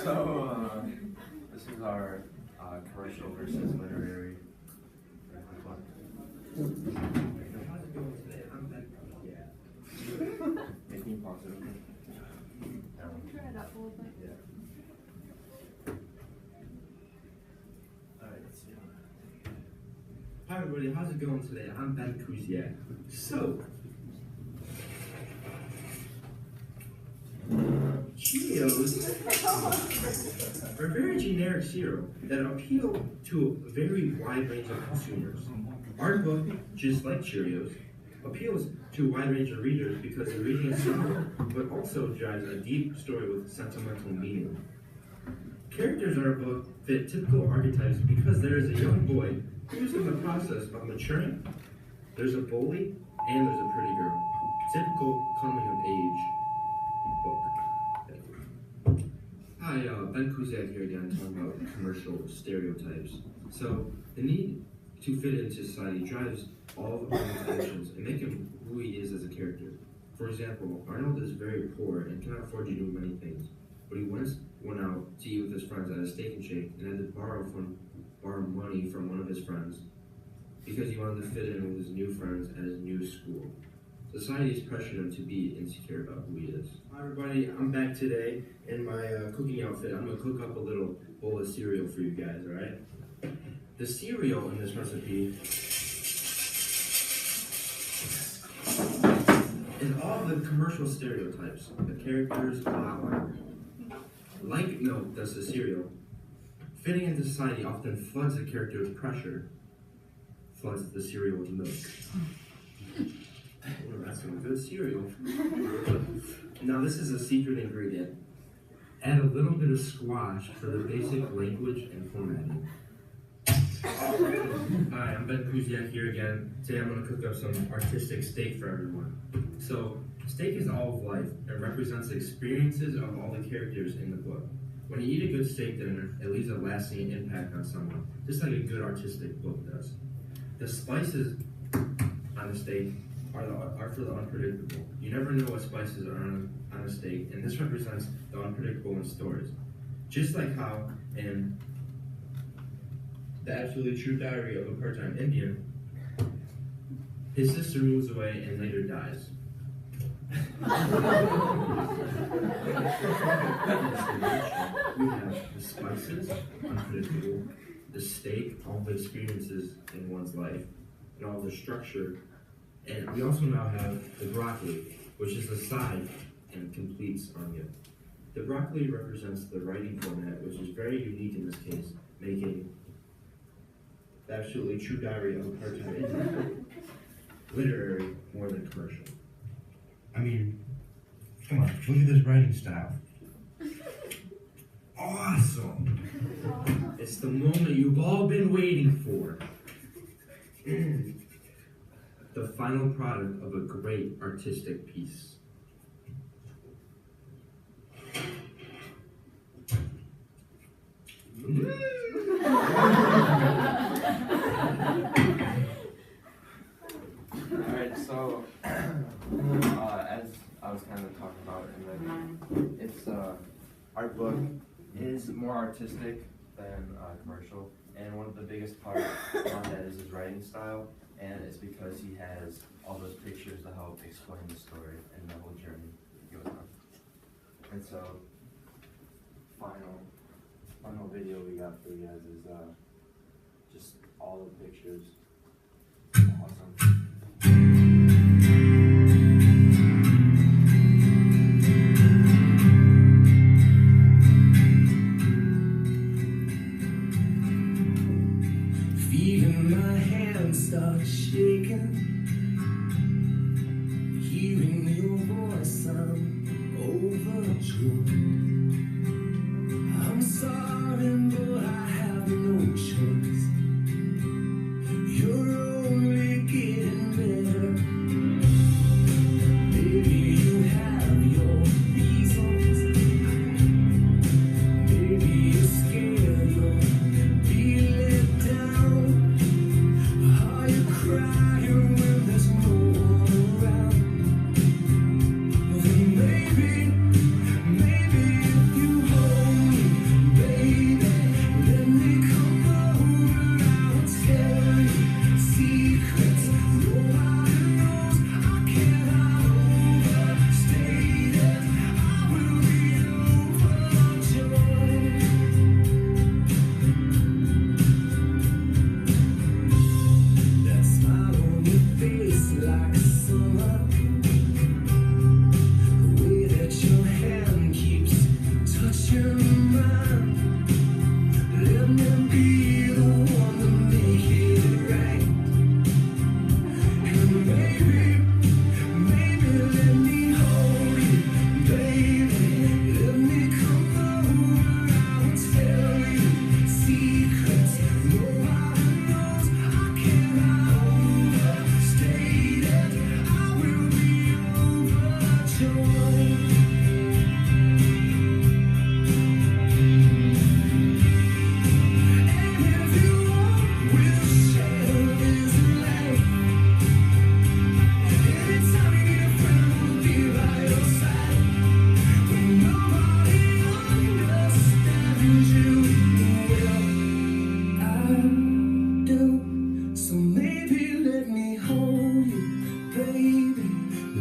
This is our commercial versus literary. Make me pause it. Turn it up a little bit. Yeah. Alright, let's see. Hi everybody, how's it going today? I'm Ben Kuziak. So, Cheerios are a very generic cereal that appeal to a very wide range of consumers. Our book, just like Cheerios, appeals to a wide range of readers because the reading is simple, but also drives a deep story with sentimental meaning. Characters in our book fit typical archetypes because there is a young boy who's in the process of maturing, there's a bully, and there's a pretty girl. Typical coming of age book. Hi, Ben Kuziak here again, talking about commercial stereotypes. So, the need to fit into society drives all of Arnold's actions and make him who he is as a character. For example, Arnold is very poor and cannot afford to do many things, but he once went out to eat with his friends at a Steak and Shake and had to borrow money from one of his friends because he wanted to fit in with his new friends at his new school. Society has pressured him to be insecure about who he is. Hi everybody, I'm back today in my cooking outfit. I'm gonna cook up a little bowl of cereal for you guys, alright? The cereal in this recipe is all the commercial stereotypes, the characters outline. Like milk does the cereal, fitting into society often floods the character with pressure, floods the cereal with milk. Oh, that's some good cereal. Now this is a secret ingredient. Add a little bit of squash for the basic language and formatting. Hi, I'm Ben Kuziak here again. Today I'm going to cook up some artistic steak for everyone. So, steak is all of life and represents the experiences of all the characters in the book. When you eat a good steak dinner, it leaves a lasting impact on someone, just like a good artistic book does. The spices on the steak are for the unpredictable. You never know what spices are on a steak, and this represents the unpredictable in stories. Just like how in The Absolutely True Diary of a Part-Time Indian, his sister moves away and later dies. We have the spices, unpredictable, the steak, all the experiences in one's life, and all the structure. And we also now have the broccoli, which is the side and completes onion. The broccoli represents the writing format, which is very unique in this case, making The Absolutely True Diary of a Part-Time Indian literary more than commercial. I mean, come on, look at this writing style. Awesome! It's the moment you've all been waiting for. The final product of a great artistic piece. Alright, so as I was kind of talking about, it's our book is more artistic than commercial, and one of the biggest parts on that is his writing style, and it's because he has all those pictures to help explain the story and the whole journey he goes on. And so, final video we got for you guys is just all the pictures. Awesome. Feeling my hands start shaking, hearing your voice, I'm overjoyed. I'm sorry, but I have no choice. You're only getting better. Maybe you have your reasons. Maybe you're scared you'll be let down. Are you crying when there's no one around? Then maybe if you hold me undo. So maybe let me hold you, baby.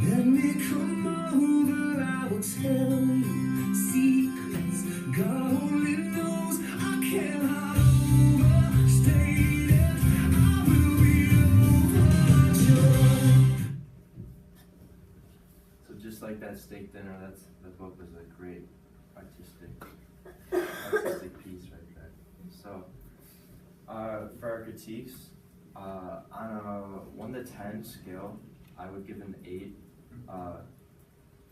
Let me come over, I will tell you secrets God only knows. I cannot overstate it. I will be overjoyed. So just like that steak dinner, the book was a great artistic piece right there. So for our critiques, on a 1 to 10 scale, I would give an 8.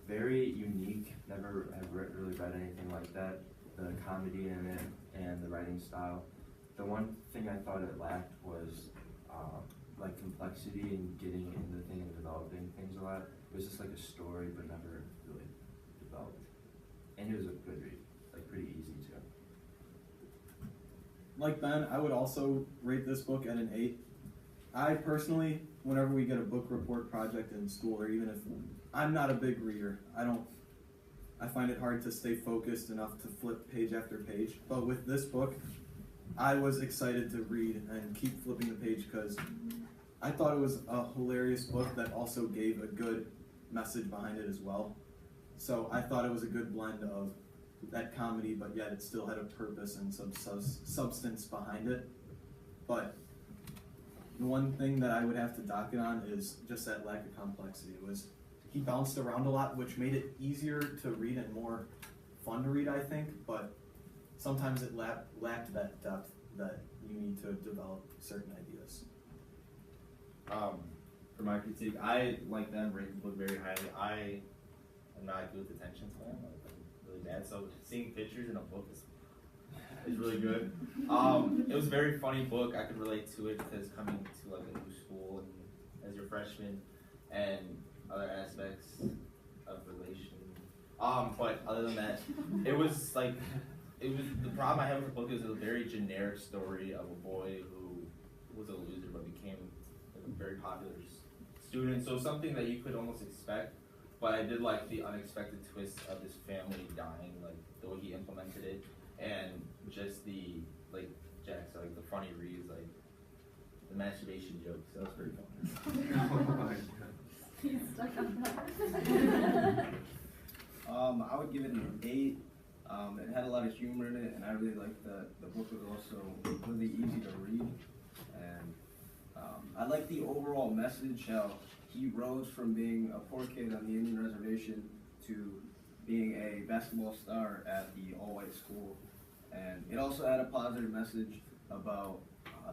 Very unique. Never have really read anything like that. The comedy in it and the writing style. The one thing I thought it lacked was like complexity and getting into the thing and developing things a lot. It was just like a story, but never really developed. And it was a good read, like pretty easy too. Like Ben, I would also rate this book at an 8. I personally, whenever we get a book report project in school, or even if I'm not a big reader, I find it hard to stay focused enough to flip page after page. But with this book, I was excited to read and keep flipping the page because I thought it was a hilarious book that also gave a good message behind it as well. So I thought it was a good blend of that comedy, but yet it still had a purpose and some substance behind it. But the one thing that I would have to dock it on is just that lack of complexity. He bounced around a lot, which made it easier to read and more fun to read, I think, but sometimes it lacked that depth that you need to develop certain ideas. For my critique, I, like them, rate the book very highly. I am not good with attention span. I'm really bad, so seeing pictures in a book is really good. It was a very funny book. I could relate to it because coming to like a new school and as your freshman and other aspects of relation. But other than that, it was the problem I have with the book is a very generic story of a boy who was a loser but became like a very popular student. So something that you could almost expect. But I did like the unexpected twist of his family dying, like the way he implemented it, and just the like Jack said, like the funny reads, like the masturbation jokes. That was pretty funny. Oh my God. He's stuck on that. I would give it an 8. It had a lot of humor in it, and I really liked the book was also really easy to read. And I like the overall message, how he rose from being a poor kid on the Indian reservation to being a basketball star at the all-white school. And it also had a positive message about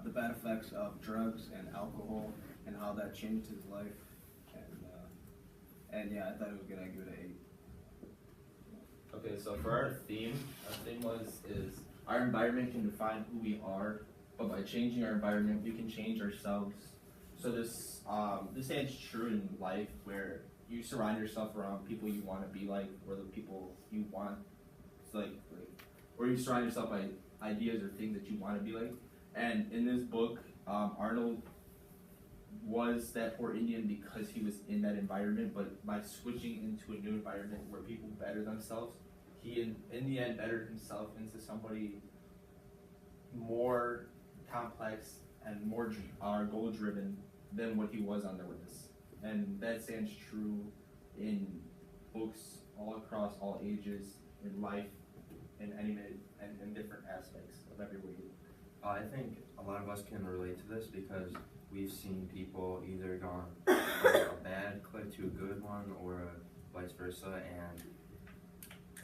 the bad effects of drugs and alcohol and how that changed his life. And yeah, I thought it was good. I give it an 8. Okay, so for our theme is our environment can define who we are, but by changing our environment, we can change ourselves. So this stands true in life, where you surround yourself around people you want to be like, or the people you want, or you surround yourself by ideas or things that you want to be like. And in this book, Arnold was that poor Indian because he was in that environment, but by switching into a new environment where people better themselves, he in the end bettered himself into somebody more complex and more goal driven than what he was on the list. And that stands true in books all across all ages, in life, in anime, and in different aspects of every way. I think a lot of us can relate to this because we've seen people either gone from a bad clip to a good one, or vice versa,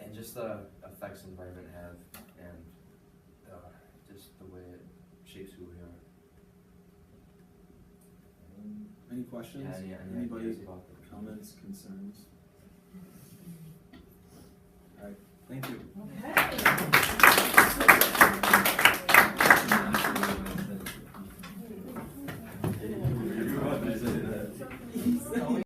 and just the effects environment have, and just the way it shapes who we are. Any questions? Yeah, any Anybody? ideas about the Comments, concerns? All right, thank you. Okay.